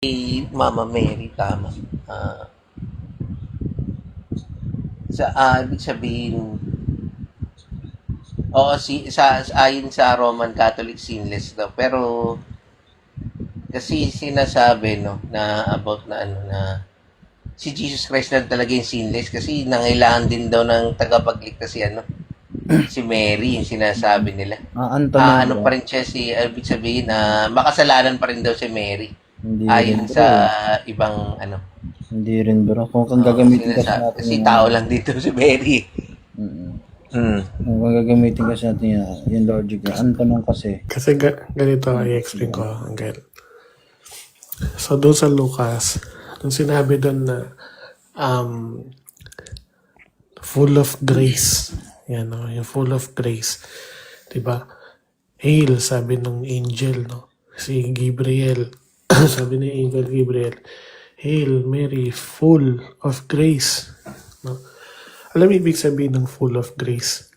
Mama Mary, tama. Ah, ibig sabihin, oo, ayon sa Roman Catholic sinless daw. Pero, kasi sinasabi, no, na about na ano, na si Jesus Christ na talaga yung sinless kasi nangailangan din daw ng tagapagligtas si ano, si Mary, yung sinasabi nila. Ang tanong Ano ba, pa rin siya ibig sabihin na makasalanan pa rin daw si Mary. hindi rin Ayon bro sa eh. ibang ano, Hindi rin bro. Kung gagamitin kasi natin kasi yung tao lang dito si Mary. mm, Hmm. kung gagamitin kasi natin yung logic niya. Ang tanong kasi, Kasi ganito i-explain ko, Angel. So, doon sa Lucas, nung sinabi doon na um, full of grace, yan no, yung full of grace, diba? Hail, sabi ng angel, no? Si Gabriel, sabi ni angel Gabriel, Hail Mary, full of grace. No? Alam mo ibig sabihin ng full of grace?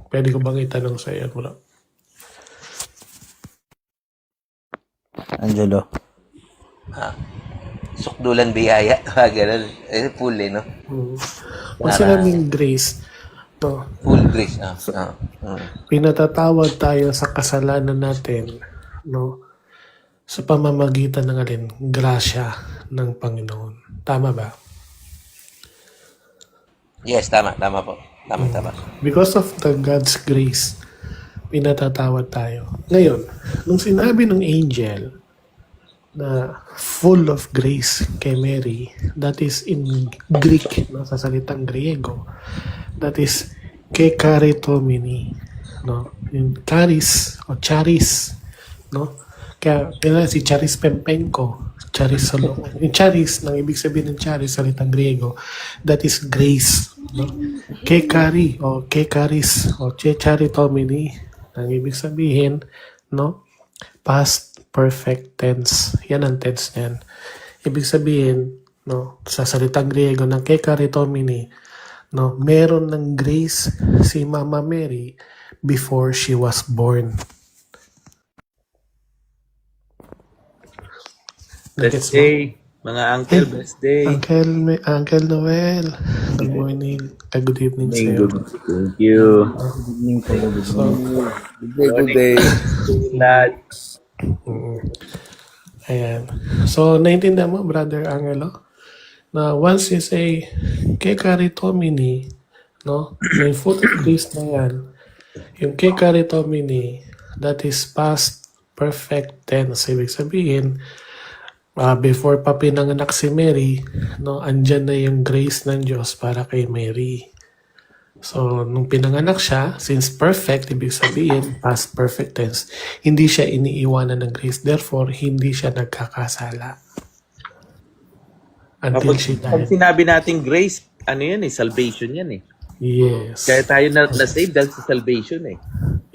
Pwede ko bang itanong sa iyo, bro? Angelo, Sukdulan biyaya. Ganun. Full no? Pag sinabing grace, no, Full grace. pinatatawad tayo sa kasalanan natin, no, sa pamamagitan ng alin, grasya ng Panginoon. Tama ba? Yes, tama. Tama po. Tama. Because of the God's grace, pinatatawad tayo. Ngayon, nung sinabi ng angel na full of grace kay Mary, that is in Greek, no, sa salitang Griego, that is ke karitomini, no, yung charis o charis, no, kaya si Charis Pempenko, Charis Solomon, yung charis, nang ibig sabihin ng charis, salitang Griego, that is grace, no, ke kari o ke charis o che charitomini, nang ibig sabihin, no, past perfect tense. Yan ang tense niyan. Ibig sabihin, no, sa salitang Griego ng kekaritomini, no, meron ng grace si Mama Mary before she was born. Best day, mga uncle, best day. Uncle Noel, good morning. Good evening sa'yo. Thank you. good evening po. Good day. Lahat. Ayan. So, naintindihan mo, Brother Angelo, na once you say, kekaritomini, no, may full of grace na yan, yung kekaritomini, that is past perfect tense. Ibig sabihin, before pa pinanganak si Mary, no, andyan na yung grace ng Diyos para kay Mary. So, nung pinanganak siya, since perfect, ibig sabihin, past perfect tense, hindi siya iniiwanan ng grace. Therefore, hindi siya nagkakasala. Until she Pag died. sinabi natin grace, ano yan eh, salvation yan eh. Yes. Kaya tayo na-save dahil sa salvation eh.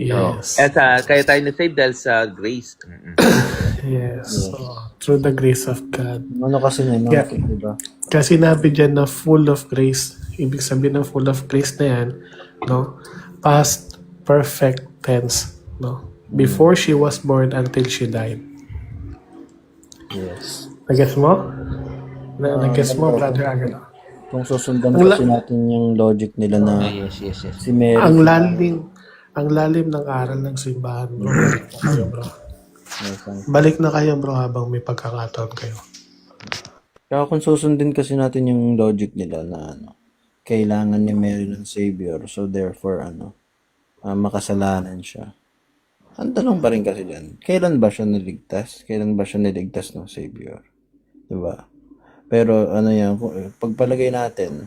Yes. Kaya tayo na-save dahil sa grace. Yes. So, through the grace of God. Ano kasi na, Yeah. diba? Kasi sinabi dyan na full of grace, ibig sabihin ng full of grace na yan, no? Past perfect tense, no? Before she was born until she died. Yes. Nag-guess mo? Nag-guess mo, Brother Angelo? Kung susundan kasi natin yung logic nila na Yes. si Mary, Ang lalim ng aral ng simbahan, bro. Balik na kayo, bro. Balik na kayo, bro, habang may pagkakataon kayo. kaya kung susundin kasi natin yung logic nila na kailangan ni Mary ng Savior, so therefore makasalanan siya. Ang tanong pa rin kasi dyan, kailan ba siya niligtas? Kailan ba siya niligtas ng Savior? Diba? Pero pagpalagay natin,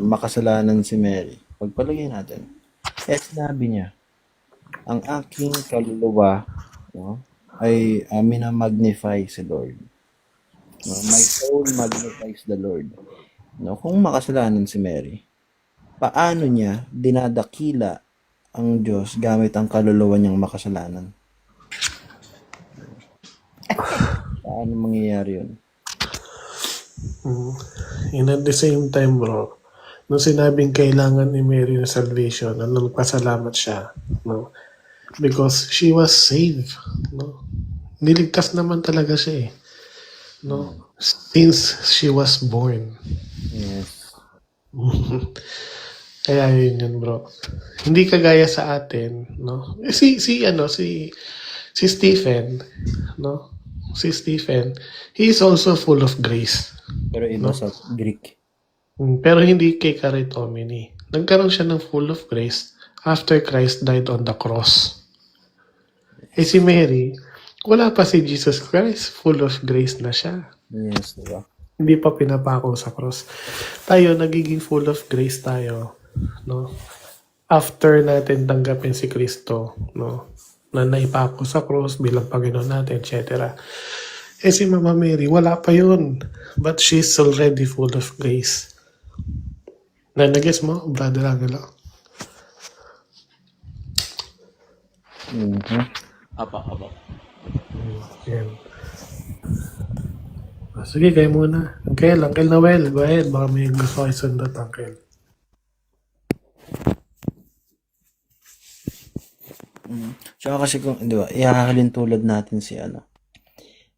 makasalanan si Mary. Pagpalagay natin, sinabi niya, ang aking kaluluwa ay minamagnify si Lord. My soul magnifies the Lord. Kung makasalanan si Mary, paano niya dinadakila ang Diyos gamit ang kaluluwa niyang makasalanan? Paano mangyayari yun? And at the same time, bro, nung sinabing kailangan ni Mary ng salvation, nagpasalamat siya, no? Because she was saved, no? Niligtas naman talaga siya eh. no? Since she was born. Yes. Kaya yun bro. Hindi kagaya sa atin, no? Si Stephen, no? Si Stephen, he is also full of grace, Pero iba no? sa Greek. Pero hindi kay Caritomini. Nagkaroon siya ng full of grace after Christ died on the cross. Si Mary, wala pa si Jesus Christ, full of grace na siya. Yes, diba? Hindi pa pinapako sa cross. Tayo, nagiging full of grace tayo, no? After natin tanggapin si Kristo, no? Na naipako sa cross bilang Panginoon natin, etc. Si Mama Mary, wala pa yun. But she's already full of grace. Nag-guess mo, Brother Angelo? Apa. Yan. Sige, kayo muna. Uncle Noel, go ahead. Baka may gusto kayo sundot, Uncle. Tsaka kasi kung, di ba, ihahalin tulad natin si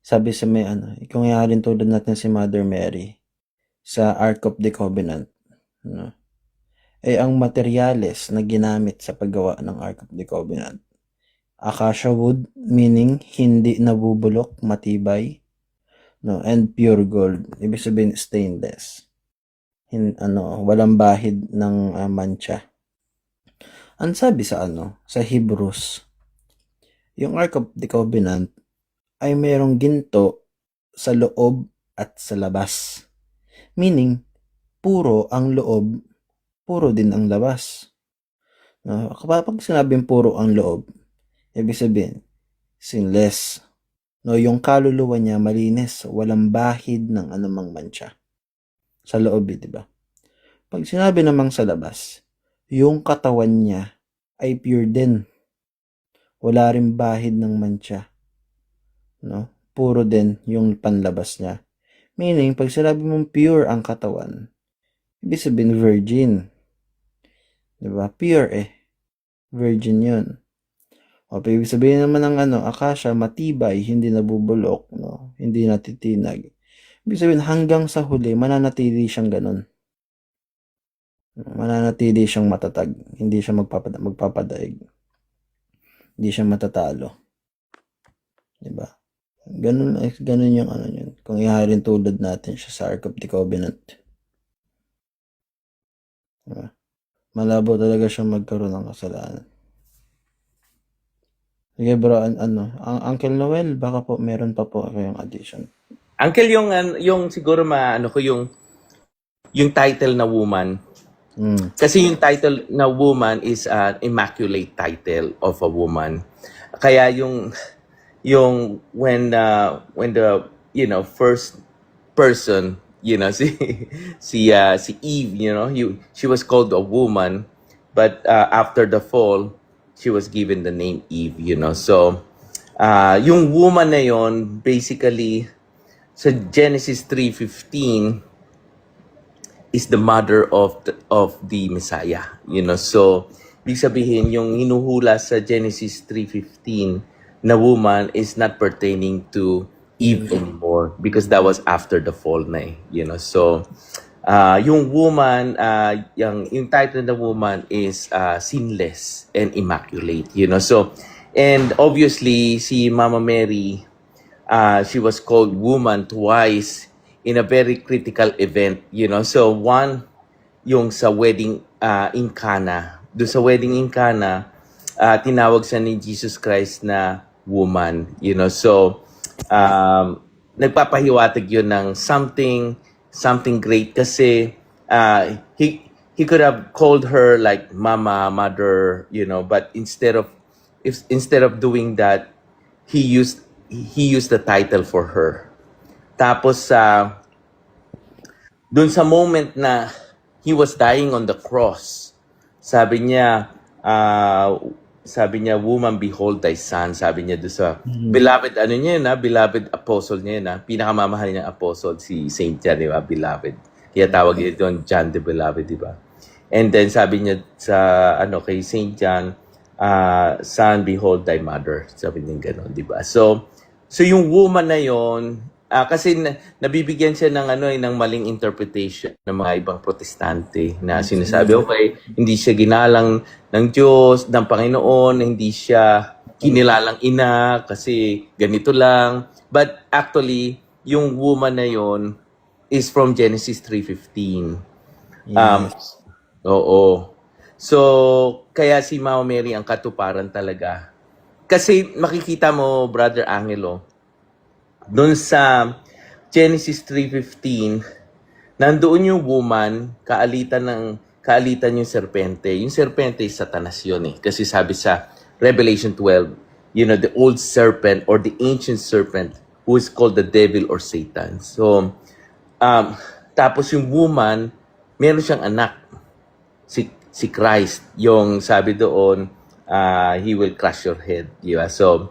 sabi sa may kung ihahalin tulad natin si Mother Mary sa Ark of the Covenant, no? Ang materyales na ginamit sa paggawa ng Ark of the Covenant, acacia wood, meaning hindi nabubulok, matibay, no, and pure gold, ibig sabihin stainless, walang bahid ng mancha. Ang sabi sa sa Hebrews, yung Ark of the Covenant ay mayroong ginto sa loob at sa labas. Meaning, puro ang loob, puro din ang labas. No? Kapag sinabing puro ang loob, ibig sabihin, sinless. No, yung kaluluwa niya malinis, walang bahid ng anumang mancha. Sa loob, di ba? Pag sinabi namang sa labas, yung katawan niya ay pure din. Wala rin bahid ng mancha. No? Puro din yung panlabas niya. Meaning, pag sinabi mong pure ang katawan, ibig sabihin virgin. Diba? Pure virgin yun. O, ibig sabihin naman ng acacia, matibay, hindi nabubulok, no? Hindi natitinag. Ibig sabihin, hanggang sa huli, mananatili siyang ganun. Mananatili siyang matatag. Hindi siya magpapadaig. Hindi siya matatalo. Diba? Ganun yung yun. Kung ihahalin tulad natin siya sa Ark of the Covenant. Diba? Malabo talaga siya magkaroon ng kasalanan. Sige bro, ang Uncle Noel, baka po meron pa po kayong addition. Uncle, yung siguro ko yung title na woman. Kasi yung title na woman is an immaculate title of a woman. Kaya yung when the first person, si Eve, she was called a woman, but after the fall, she was given the name Eve, So yung woman na yon, basically sa Genesis 3:15 is the mother of the Messiah, So ibig sabihin yung hinuhula sa Genesis 3:15 na woman is not pertaining to Eve anymore because that was after the fall na So yung woman, yung title ng woman is sinless and immaculate, So, and obviously si Mama Mary, she was called woman twice in a very critical event, So one, yung sa wedding in Cana. Doon sa wedding in Cana, tinawag siya ni Jesus Christ na woman, So nagpapahiwatig yun ng something great kasi he could have called her like mama, mother, but instead of doing that, he used the title for her. Tapos dun sa moment na he was dying on the cross, sabi niya, woman, behold thy son. Sabi niya doon sa beloved, beloved apostle niya pinakamamahal niya apostle, si Saint John, di ba? Beloved. Kaya tawag niya doon John the Beloved, di ba? And then sabi niya sa, kay Saint John, son, behold thy mother. Sabi niya gano'n, di ba? So yung woman na yon, Kasi nabibigyan siya ng ng maling interpretation ng mga ibang protestante na sinasabi, okay, hindi siya ginalang ng Diyos, ng Panginoon, hindi siya kinilalang ina kasi ganito lang. But actually, yung woman na yon is from Genesis 3:15. Yes. Oo. So, kaya si Mama Mary ang katuparan talaga. Kasi makikita mo, Brother Angelo, doon sa Genesis 3:15, nandoon yung woman, kaalitan yung serpente. Yung serpente is Satanas yun eh. Kasi sabi sa Revelation 12, the old serpent or the ancient serpent who is called the devil or Satan. So, tapos yung woman, meron siyang anak, si Christ. Yung sabi doon, he will crush your head. Diba? So,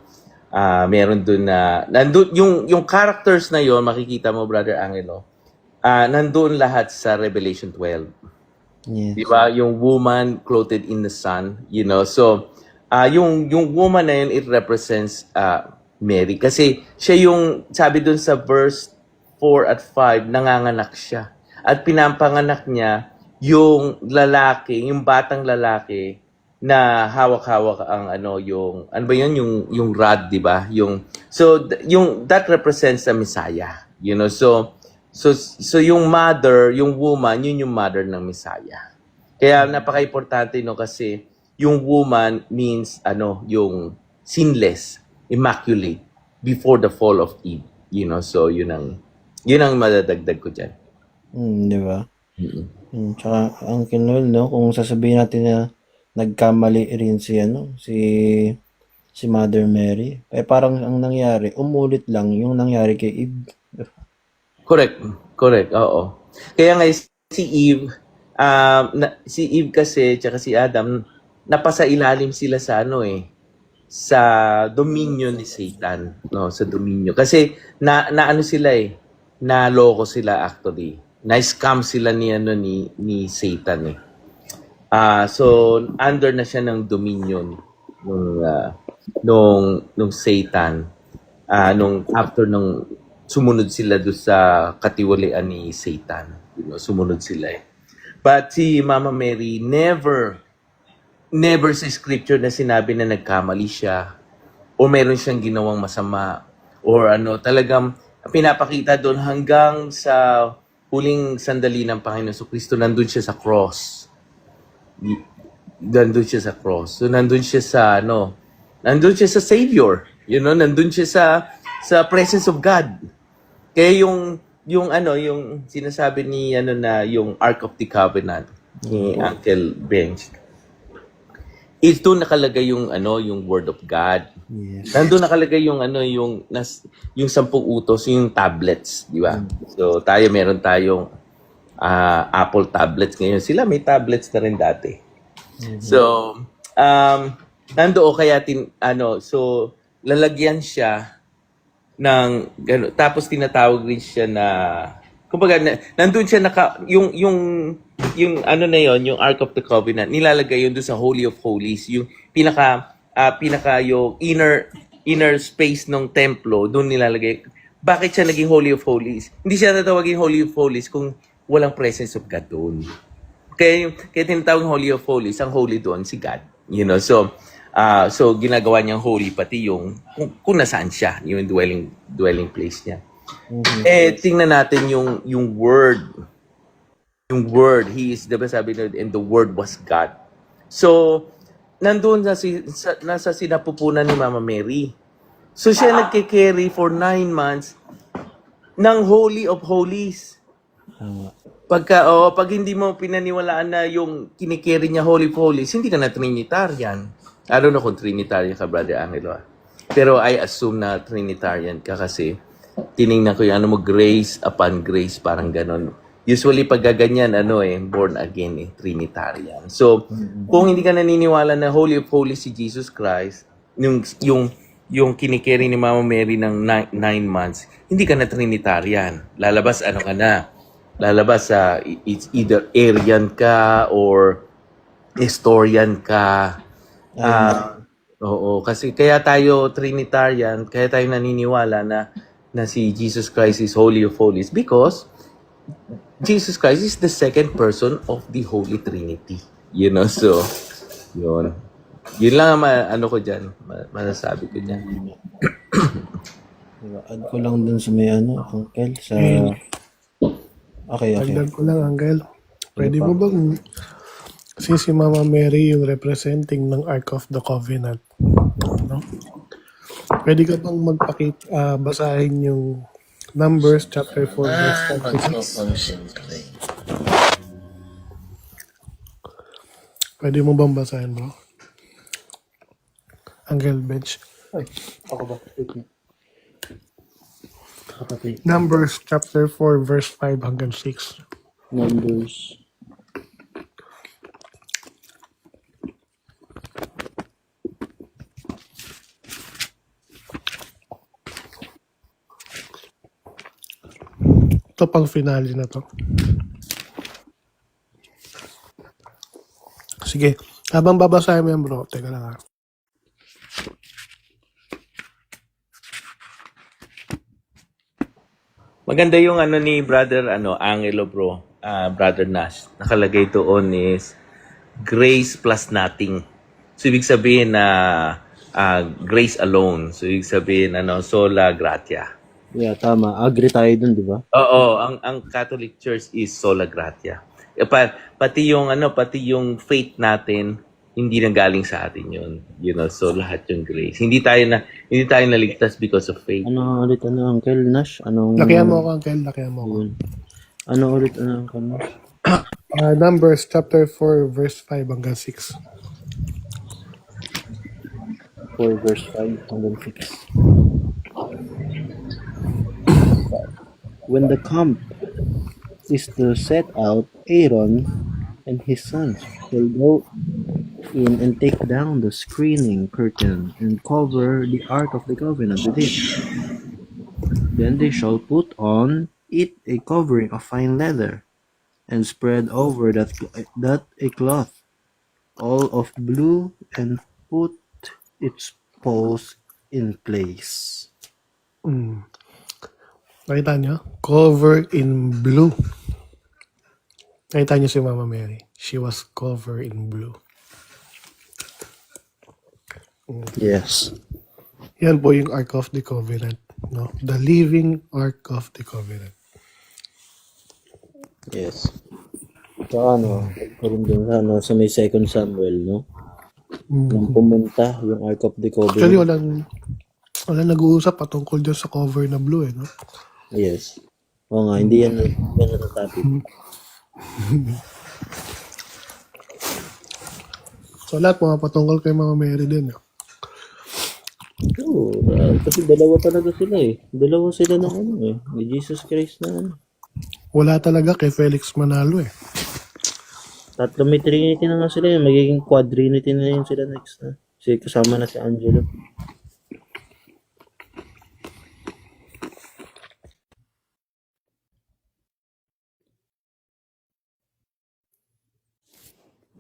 meron doon nandun, yung characters na yon makikita mo, Brother Angelo, nandoon lahat sa Revelation 12. Yes. Diba? Yung woman clothed in the sun, So, yung woman na yun, it represents Mary. Kasi siya yung, sabi doon sa verse 4 at 5, nanganganak siya. At pinampanganak niya yung lalaki, yung batang lalaki na hawak-hawak ang yung rod, di ba? That represents the Messiah, So yung mother, yung woman, yun yung mother ng Messiah. Kaya napaka-importante kasi yung woman means yung sinless, immaculate before the fall of Eve, So yun ang madadagdag ko diyan. Di ba? Tsaka ang kinol, no, kung sasabihin natin na nagkamali rin si Mother Mary, parang ang nangyari, umulit lang yung nangyari kay Eve. Correct, oo. Kaya nga si Eve, si Eve kasi tsaka si Adam, napasa ilalim sila sa sa dominion ni Satan, no, sa dominion. Kasi na sila naloko sila actually. Na-scam sila ni Satan eh. So under na siya ng dominion nung Satan. After nung sumunod sila do sa katiwalian ni Satan. Sumunod sila eh. But si Mama Mary never sa scripture na sinabi na nagkamali siya o meron siyang ginawang masama or talagang pinapakita doon hanggang sa huling sandali ng Panginoon Kristo, nandun siya sa cross. Nandun siya sa cross. So nandun siya sa nandun siya sa Savior. Nandun siya sa presence of God. Kaya yung sinasabi ni yung Ark of the Covenant ni Uncle Bench, ito nakalagay yung Word of God. Yes. Nandun nakalagay yung yung 10 utos, yung tablets, di ba? So meron tayong Apple tablets ngayon. Sila may tablets na rin dati. So nandoon kaya so lalagyan siya ng tapos tinatawag rin siya na kumbaga nandun siya yung na yon, yung Ark of the Covenant, nilalagay yun doon sa Holy of Holies, yung pinaka yung inner space ng templo, doon nilalagay. Bakit siya naging Holy of Holies? Hindi siya natawagin Holy of Holies kung walang presence of God doon. Kaya tinatawag Holy of Holies, ang holy doon si God. So ginagawa niyang holy pati yung kung nasaan siya, yung dwelling place niya. Tingnan natin yung word. Yung word, he is, diba sabi na, and the word was God. So, nandun nasa sinapupunan ni Mama Mary. So, siya nagkikerry for 9 months ng Holy of Holies. Pag hindi mo pinaniwalaan na yung kinikerry niya Holy of Holies, hindi ka na Trinitarian. I don't know kung Trinitarian ka, Brother Angelo. Pero I assume na Trinitarian ka kasi tinignan ko yung grace upon grace, parang ganon. Usually pag ganyan, born again, Trinitarian. So, kung hindi ka naniniwala na Holy of Holies si Jesus Christ, yung kinikeri ni Mama Mary ng 9 months, hindi ka na Trinitarian. Lalabas, ka na? Lalabas it's either Arian ka or historian ka. Oo, kasi kaya tayo Trinitarian, kaya tayo naniniwala na na si Jesus Christ is Holy of Holies because Jesus Christ is the second person of the Holy Trinity. So, yun. Yun lang ang ano ko dyan, masasabi ko dyan. Diba? Add ko lang dun sa may Uncle, sa... Okay. Dagdag ko lang, Uncle. Pwede mo bang, since si Mama Mary yung representing ng Ark of the Covenant, no? Pwede ka bang basahin yung Numbers chapter 4 verse 56? Pwede mo bang basahin, bro? Uncle Bench. Ako ba? Numbers chapter 4 verse 5 hanggang 6. Numbers. Ito pang finale na to. Sige. Habang babasahin mo yan, bro. Teka lang, ha. Maganda yung ni Brother Angelo, bro. Brother Nash. Nakalagay doon is grace plus nothing. So ibig sabihin na grace alone. So ibig sabihin sola gratia. Yeah, tama. Agree tayo dun, di ba? Oo, ang Catholic Church is sola gratia. Pati yung faith natin hindi nang galing sa atin yun. So lahat yung grace. Hindi tayo naligtas because of faith. Uncle Nash? Lakihan mo ako, Uncle. Lakihan mo ako. Uncle Nash? Numbers chapter 4 verse 5 hanggang 6. 4 verse 5 hanggang 6. When the camp is to set out, Aaron and his sons will go in and take down the screening curtain and cover the Ark of the Covenant with it. Then they shall put on it a covering of fine leather, and spread over that a cloth, all of blue, and put its poles in place. Nakita nyo? Cover in blue. Nakita nyo si Mama Mary. She was covered in blue. Yes. Yan po yung Ark of the Covenant. No? The living Ark of the Covenant. Yes. So karon din sa may 2 Samuel, no? Nung pumunta yung Ark of the Actually, Covenant. walang nag-uusap patungkol dyan sa cover na blue, no? Yes. Oo nga, hindi yan ang topic. So, lahat mga patungkol kay Mama Mary din, no? Oo, kasi dalawa talaga sila eh. Dalawa sila ng ni Jesus Christ na Wala talaga kay Felix Manalo, eh. Tatlo may Trinity na nga sila eh. Magiging quadrinity na yun sila next na. Kasi kasama na si Angelo.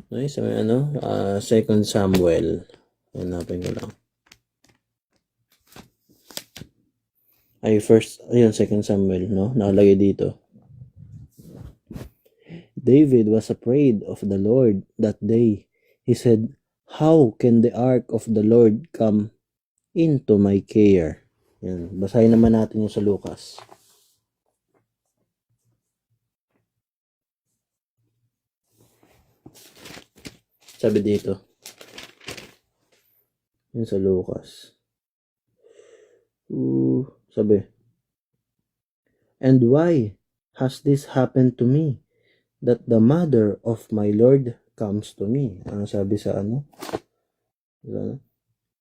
Ay, sa may 2 Samuel. Hanapin ko lang. Ayun, 2 Samuel, no? Nakalagay dito. David was afraid of the Lord that day. He said, "How can the ark of the Lord come into my care?" Yan. Basahin naman natin yung sa Lucas. Sabi dito. Yun sa Lucas. Sabi. "And why has this happened to me, that the mother of my Lord comes to me?" Ang sabi sa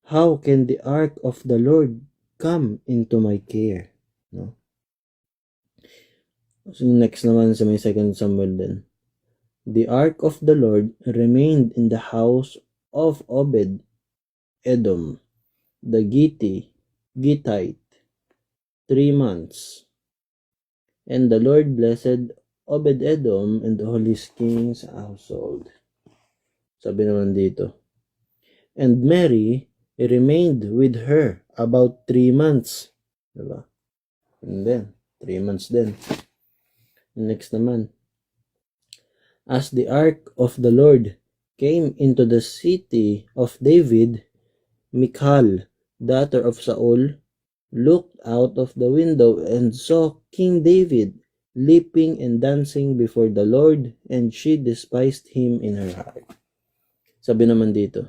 "How can the ark of the Lord come into my care?" No? So next naman sa may 2 Samuel din. "The ark of the Lord remained in the house of Obed Edom, the Gittite, 3 months. And the Lord blessed Obed Edom and all his king's household." Sabi naman dito. "And Mary remained with her about 3 months." Diba? And then, 3 months din. Next naman. As the ark of the Lord came into the city of David, Michal, daughter of Saul, looked out of the window and saw King David leaping and dancing before the Lord, and she despised him in her heart. Sabi naman dito.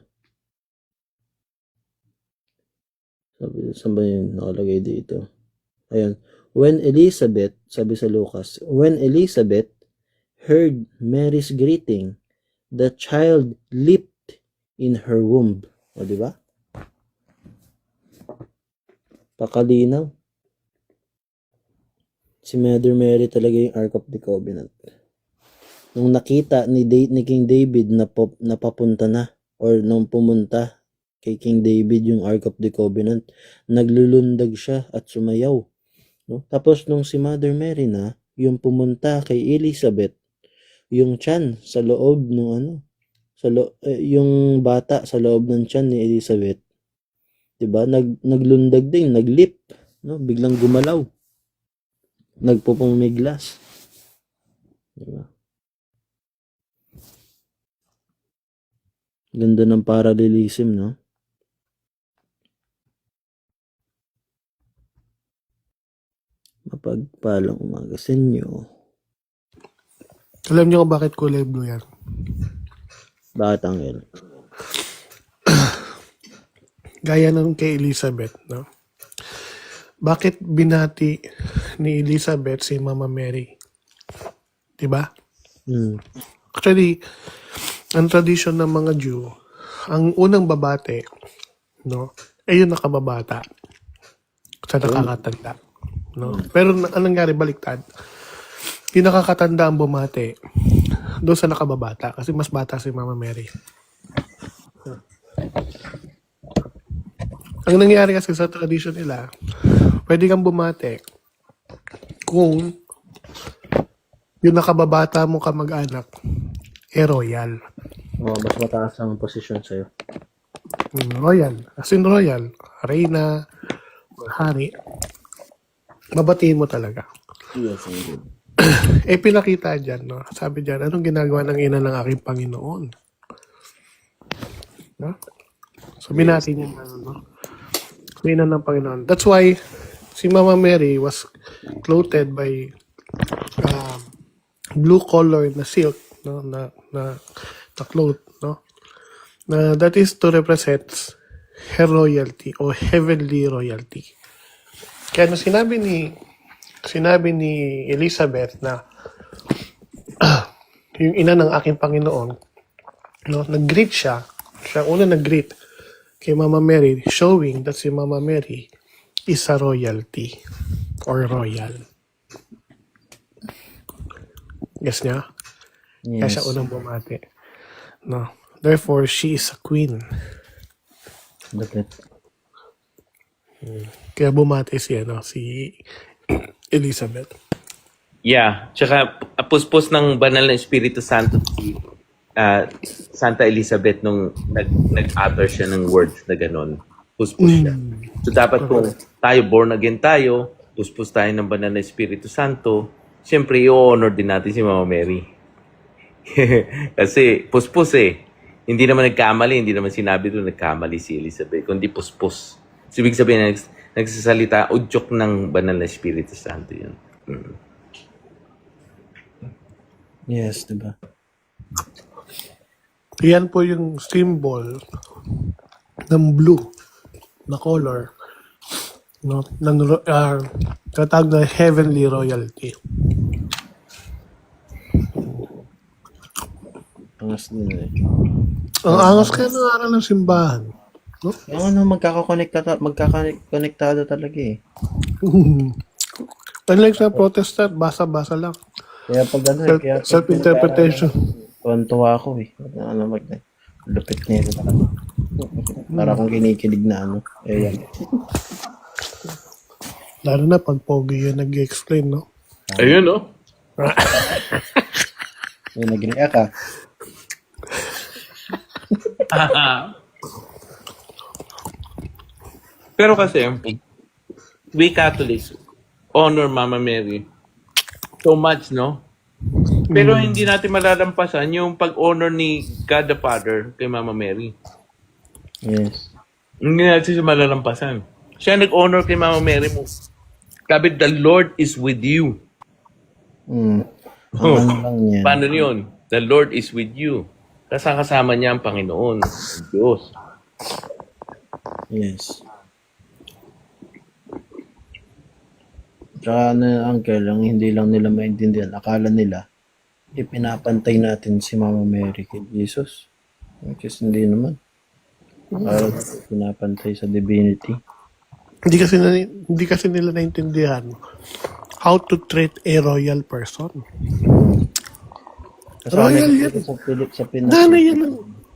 Saan ba yung nakalagay dito? Ayun. When Elizabeth, sabi sa Lucas, when Elizabeth heard Mary's greeting, the child leaped in her womb. O, di ba? Pakalinaw. Si Mother Mary talaga yung Ark of the Covenant. Nung nakita ni King David na papunta na, or nung pumunta kay King David yung Ark of the Covenant, naglulundag siya at sumayaw. No? Tapos nung si Mother Mary na, yung pumunta kay Elizabeth, yung tiyan sa loob ng yung bata sa loob ng tiyan ni Elizabeth, 'di ba? Naglundag din, naglip, no? Biglang gumalaw. Nagpupumiglas. 'Di ba? Ganda ng parallelism, no? Mapagpalang umaga sa inyo. Alam niyo kung bakit kulay blue yan? Bakit, Angel? Gaya ng kay Elizabeth, no? Bakit binati ni Elizabeth si Mama Mary? Diba? Actually, ang tradition ng mga Jew, ang unang babate, no, ay yung nakababata sa nakakatanda. No? Pero anong nangyari, baliktad. Yung nakakatanda ang bumate doon sa nakababata kasi mas bata si Mama Mary. Ang nangyari kasi sa tradition nila, pwede kang bumate kung yung nakababata mo kamag-anak royal. Mas mataas ang posisyon sa'yo. Royal. As in royal. Reyna, hari. Babatiin mo talaga. Yes, indeed. Pinakita dyan, no? Sabi dyan, anong ginagawa ng ina ng aking Panginoon? No? Sabi natin yun, no? Ina ng Panginoon. That's why, si Mama Mary was clothed by blue color na silk, no? Na cloth, no? Na that is to represent her royalty or heavenly royalty. Kaya nung sinabi ni Elizabeth na yung ina ng aking Panginoon, no, nag-greet siya una nag-greet kay Mama Mary, showing that si Mama Mary is a royalty or royal. Yes niya? Kaya Yes. siya unang bumati. No. Therefore, she is a queen. Bakit? Kaya bumati si Elizabeth. Yeah, tsaka puspos ng banal na Espiritu Santo si Santa Elizabeth nung nag-utter siya ng words na gano'n. Puspos siya. So dapat kung tayo, born again tayo, puspos tayo ng banal na Espiritu Santo, siyempre i-honor din natin si Mama Mary. Kasi puspos Hindi naman nagkamali, hindi naman sinabi doon nagkamali si Elizabeth, kundi puspos. So, ibig sabihin, nagsasalita, udyok ng banal na Espiritu Santo yun. Yes, diba? Yan po yung symbol ng blue na color, no, ng tatag na heavenly royalty. Angas din Ang angas kaya ng aral ng simbahan. No? Yung magkakakonektado talaga Unlike sa Protestant, basa-basa lang. Kaya pag Self-interpretation. Tuwan-tuwa ako lupit nito. Para kang kinikilig na yan. Lalo na pag pogi yun nag-explain, no? Ayun, no? Yung nag-react ka. Pero kasi, we Catholics honor Mama Mary. So much, no? Pero hindi natin malalampasan yung pag-honor ni God the Father kay Mama Mary. Yes. Hindi natin siya malalampasan. Siya nag-honor kay Mama Mary mo. Sabi, the Lord is with you. Mm. Ang ano lang yan. Paano yun? The Lord is with you. Kasama niya ang Panginoon, ang Diyos. Yes. Tsaka uncle, ang hindi lang nila maintindihan, akala nila, ipinapantay natin si Mama Mary kay Jesus. Which is hindi naman. Akala nila pinapantay sa divinity. Hindi kasi nila naintindihan how to treat a royal person. Kasama Royal nila yan. sa Pinas.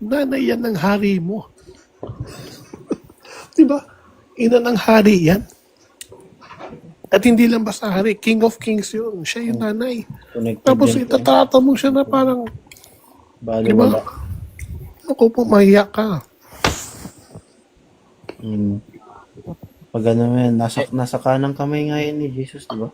Nanay yan ng hari mo. Diba? Ina ng hari yan. At hindi lang basta hari, King of Kings yun. Siya yung nanay. Connected Tapos yan. itatrata mo siya na parang, Bali diba? wala. Ako po, mahiya ka. Pag ano yan, nasa kanang kamay nga yan ni Jesus, diba?